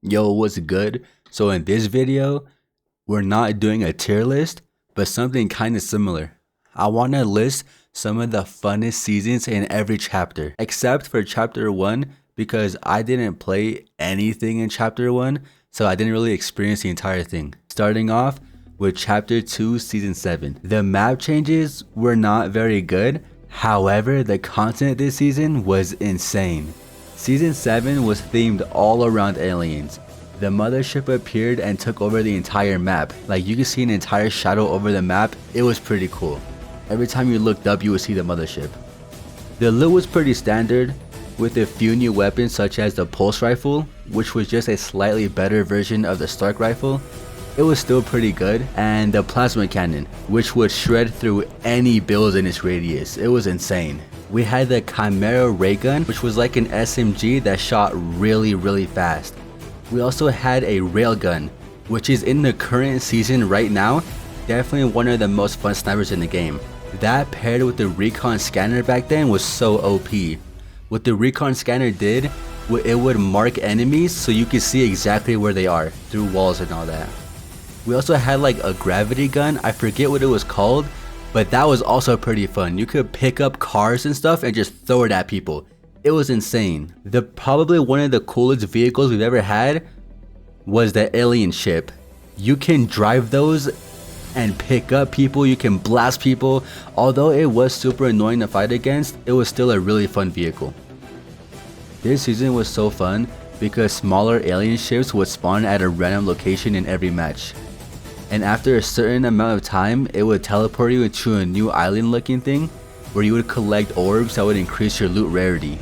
Yo, what's good? So in this video, we're not doing a tier list, but something kind of similar. I want to list some of the funnest seasons in every chapter, except for chapter 1 because I didn't play anything in chapter 1, so I didn't really experience the entire thing. Starting off with chapter 2 season 7. The map changes were not very good, however the content this season was insane. Season 7 was themed all around aliens. The mothership appeared and took over the entire map. Like, you could see an entire shadow over the map. It was pretty cool. Every time you looked up, you would see the mothership. The loot was pretty standard, with a few new weapons such as the pulse rifle, which was just a slightly better version of the Stark rifle. It was still pretty good, and the plasma cannon, which would shred through any build in its radius. It was insane. We had the Chimera ray gun, which was like an SMG that shot really fast. We also had a railgun, which is in the current season right now, definitely one of the most fun snipers in the game. That paired with the recon scanner back then was so OP. What the recon scanner did, it would mark enemies so you could see exactly where they are through walls and all that. We also had like a gravity gun, I forget what it was called, but that was also pretty fun. You could pick up cars and stuff and just throw it at people. It was insane. Probably one of the coolest vehicles we've ever had was the alien ship. You can drive those and pick up people, you can blast people. Although it was super annoying to fight against, it was still a really fun vehicle. This season was so fun because smaller alien ships would spawn at a random location in every match. And after a certain amount of time, it would teleport you into a new island looking thing where you would collect orbs that would increase your loot rarity.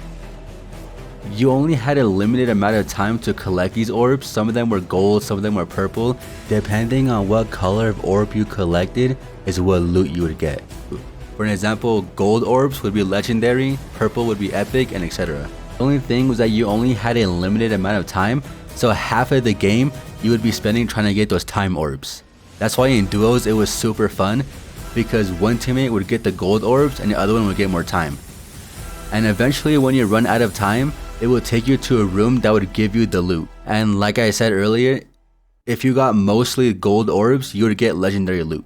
You only had a limited amount of time to collect these orbs. Some of them were gold, some of them were purple. Depending on what color of orb you collected is what loot you would get. For an example, gold orbs would be legendary, purple would be epic, and etc. The only thing was that you only had a limited amount of time, so half of the game you would be spending trying to get those time orbs. That's why in duos it was super fun, because one teammate would get the gold orbs and the other one would get more time. And eventually when you run out of time, it will take you to a room that would give you the loot. And like I said earlier, if you got mostly gold orbs, you would get legendary loot.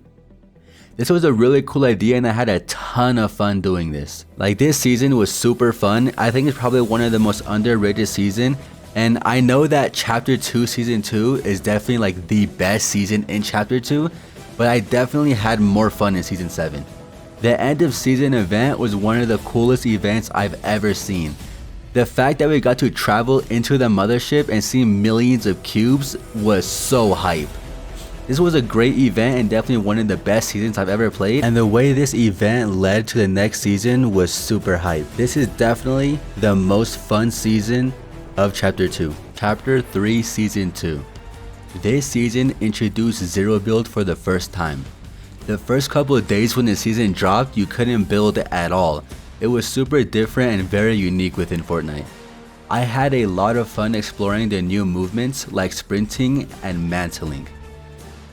This was a really cool idea and I had a ton of fun doing this. Like, this season was super fun. I think it's probably one of the most underrated season. And I know that chapter 2 season 2 is definitely like the best season in chapter 2, but I definitely had more fun in season 7. The end of season event was one of the coolest events I've ever seen. The fact that we got to travel into the mothership and see millions of cubes was so hype. This was a great event and definitely one of the best seasons I've ever played, and the way this event led to the next season was super hype. This is definitely the most fun season of chapter 2. Chapter 3 season 2. This season introduced zero build for the first time. The first couple of days when the season dropped, you couldn't build at all. It was super different and very unique within Fortnite. I had a lot of fun exploring the new movements like sprinting and mantling.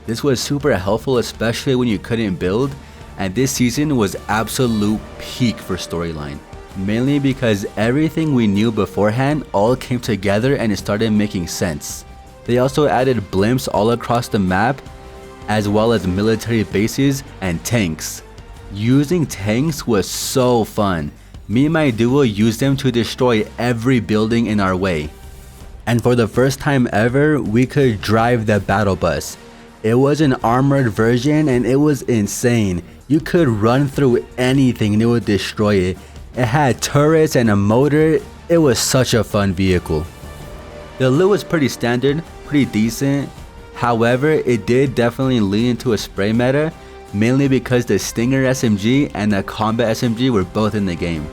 This was super helpful, especially when you couldn't build, and this season was absolute peak for storyline. Mainly because everything we knew beforehand all came together and it started making sense. They also added blimps all across the map, as well as military bases and tanks. Using tanks was so fun. Me and my duo used them to destroy every building in our way. And for the first time ever, we could drive the battle bus. It was an armored version and it was insane. You could run through anything and it would destroy it. It had turrets and a motor. It was such a fun vehicle. The loot was pretty standard, pretty decent. However, it did definitely lean into a spray meta, mainly because the Stinger SMG and the Combat SMG were both in the game.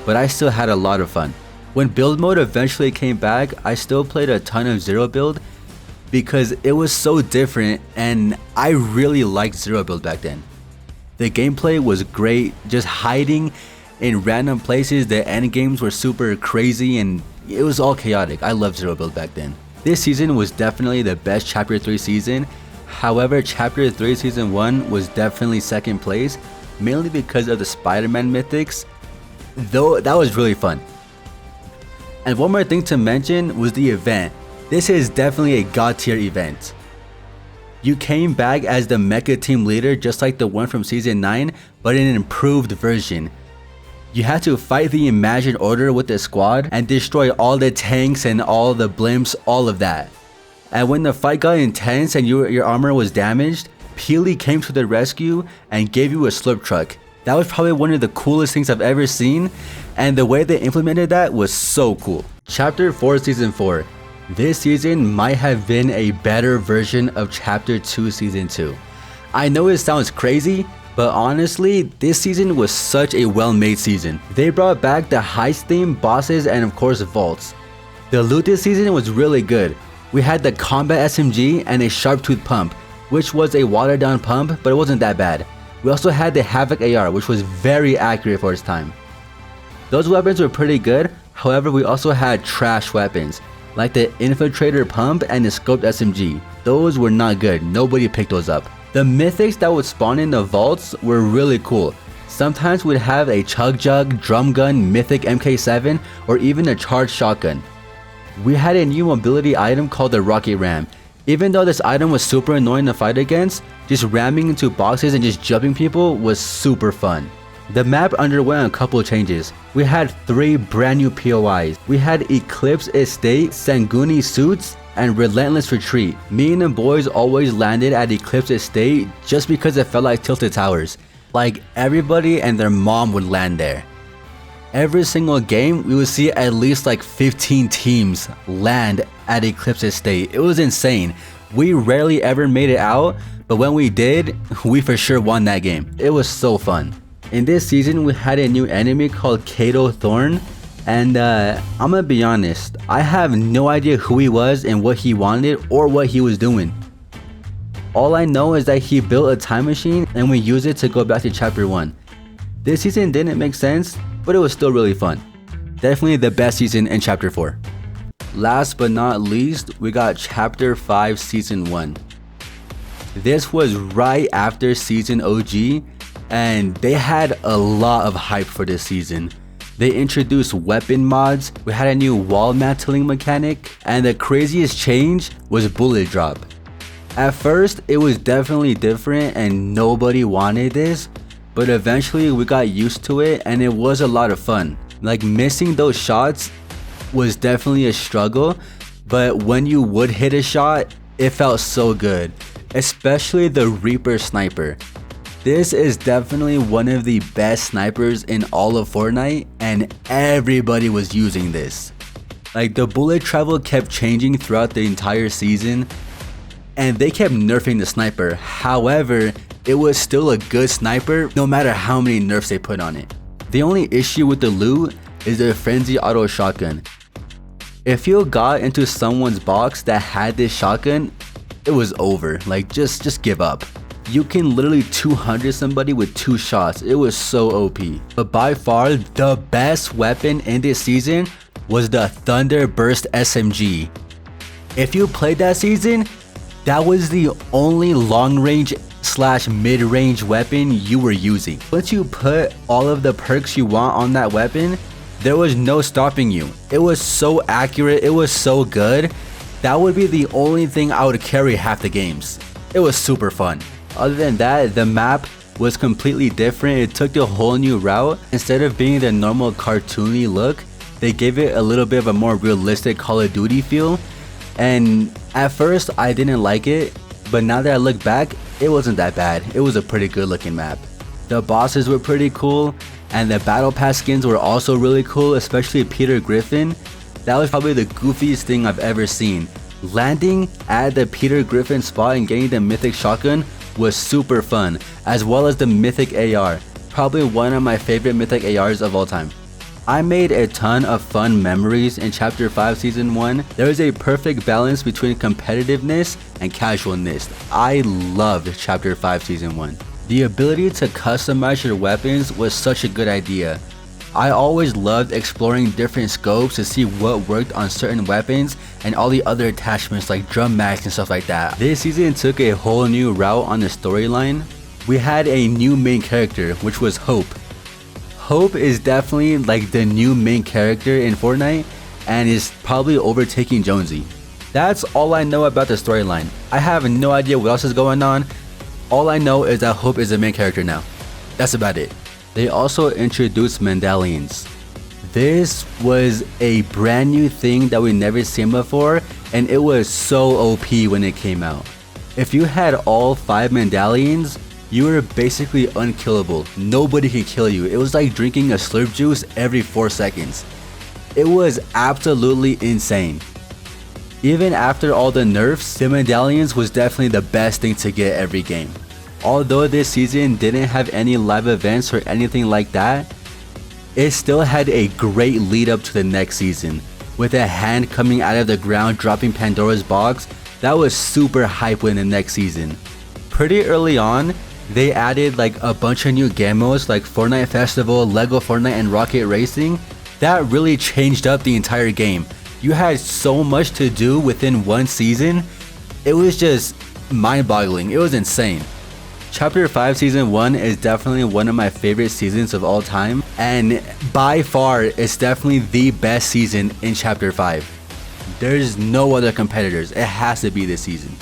But I still had a lot of fun. When build mode eventually came back, I still played a ton of zero build because it was so different and I really liked zero build back then. The gameplay was great, just hiding in random places. The end games were super crazy and it was all chaotic. I loved zero build back then. This season was definitely the best chapter 3 season. However, chapter 3 season 1 was definitely second place, mainly because of the Spider-Man mythics, though that was really fun. And one more thing to mention was the event. This is definitely a god tier event. You came back as the mecha team leader just like the one from season 9, but in an improved version. You had to fight the Imagined Order with the squad and destroy all the tanks and all the blimps, all of that. And when the fight got intense and your armor was damaged, Peely came to the rescue and gave you a slurp truck. That was probably one of the coolest things I've ever seen, and the way they implemented that was so cool. Chapter 4 Season 4. This season might have been a better version of Chapter 2 Season 2. I know it sounds crazy, but honestly, this season was such a well-made season. They brought back the heist theme, bosses, and of course vaults. The loot this season was really good. We had the combat SMG and a sharp tooth pump, which was a watered down pump, but it wasn't that bad. We also had the Havoc AR, which was very accurate for its time. Those weapons were pretty good, however we also had trash weapons, like the Infiltrator pump and the scoped SMG. Those were not good, nobody picked those up. The mythics that would spawn in the vaults were really cool. Sometimes we'd have a Chug Jug, Drum Gun, Mythic MK7, or even a Charged Shotgun. We had a new mobility item called the Rocket Ram. Even though this item was super annoying to fight against, just ramming into boxes and just jumping people was super fun. The map underwent a couple changes. We had 3 brand new POIs. We had Eclipse Estate, Sanguni Suits, and Relentless Retreat. Me and the boys always landed at Eclipse Estate just because it felt like Tilted Towers. Like everybody and their mom would land there. Every single game, we would see at least like 15 teams land at Eclipse Estate. It was insane. We rarely ever made it out, but when we did, we for sure won that game. It was so fun. In this season, we had a new enemy called Kato Thorn, and I'm gonna be honest, I have no idea who he was and what he wanted or what he was doing. All I know is that he built a time machine and we used it to go back to chapter 1. This season didn't make sense, but it was still really fun. Definitely the best season in chapter 4. Last but not least, we got chapter 5 season 1. This was right after season OG, and they had a lot of hype for this season. They introduced weapon mods, we had a new wall mantling mechanic, and the craziest change was bullet drop. At first, it was definitely different and nobody wanted this, but eventually we got used to it and it was a lot of fun. Like missing those shots was definitely a struggle, but when you would hit a shot, it felt so good, especially the Reaper Sniper. This is definitely one of the best snipers in all of Fortnite and everybody was using this. Like the bullet travel kept changing throughout the entire season and they kept nerfing the sniper. However, it was still a good sniper no matter how many nerfs they put on it. The only issue with the loot is the Frenzy Auto Shotgun. If you got into someone's box that had this shotgun, it was over. Like just give up. You can literally 200 somebody with 2 shots. It was so OP. But by far, the best weapon in this season was the Thunder Burst SMG. If you played that season, that was the only long range / mid-range weapon you were using. Once you put all of the perks you want on that weapon, there was no stopping you. It was so accurate, it was so good. That would be the only thing I would carry half the games. It was super fun. Other than that, the map was completely different. It took a whole new route. Instead of being the normal cartoony look, they gave it a little bit of a more realistic Call of Duty feel. And at first I didn't like it, but now that I look back, it wasn't that bad. It was a pretty good looking map. The bosses were pretty cool, and the battle pass skins were also really cool, especially Peter Griffin. That was probably the goofiest thing I've ever seen. Landing at the Peter Griffin spot and getting the mythic shotgun was super fun, as well as the mythic AR, probably one of my favorite mythic ARs of all time. I made a ton of fun memories in chapter 5 season 1. There is a perfect balance between competitiveness and casualness. I loved chapter 5 season 1. The ability to customize your weapons was such a good idea. I always loved exploring different scopes to see what worked on certain weapons and all the other attachments like drum mags and stuff like that. This season took a whole new route on the storyline. We had a new main character, which was Hope. Hope is definitely like the new main character in Fortnite and is probably overtaking Jonesy. That's all I know about the storyline. I have no idea what else is going on. All I know is that Hope is the main character now. That's about it. They also introduced medallions. This was a brand new thing that we never seen before, and it was so OP when it came out. If you had all 5 medallions, you were basically unkillable. Nobody could kill you. It was like drinking a slurp juice every 4 seconds. It was absolutely insane. Even after all the nerfs, the medallions was definitely the best thing to get every game. Although this season didn't have any live events or anything like that, it still had a great lead up to the next season. With a hand coming out of the ground dropping Pandora's box, that was super hype in the next season. Pretty early on, they added like a bunch of new game modes like Fortnite Festival, Lego Fortnite, and Rocket Racing. That really changed up the entire game. You had so much to do within one season. It was just mind-boggling. It was insane. Chapter 5 Season 1 is definitely one of my favorite seasons of all time, and by far it's definitely the best season in Chapter 5. There's no other competitors. It has to be this season.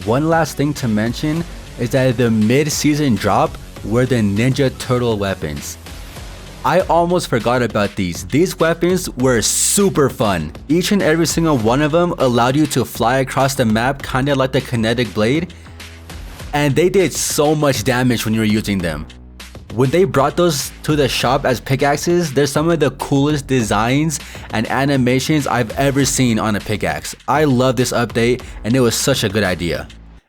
One last thing to mention is that the mid-season drop were the Ninja Turtle weapons. I almost forgot about these. These weapons were super fun. Each and every single one of them allowed you to fly across the map, kinda like the kinetic blade, and they did so much damage when you were using them. When they brought those to the shop as pickaxes, they're some of the coolest designs and animations I've ever seen on a pickaxe. I love this update, and it was such a good idea.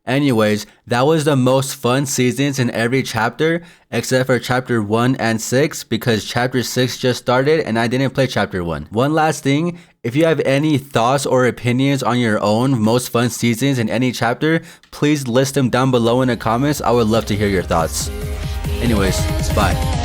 Anyways, that was the most fun seasons in every chapter except for chapter 1 and 6 because chapter 6 just started and I didn't play chapter 1. One last thing, if you have any thoughts or opinions on your own most fun seasons in any chapter, please list them down below in the comments. I would love to hear your thoughts. Anyways, bye.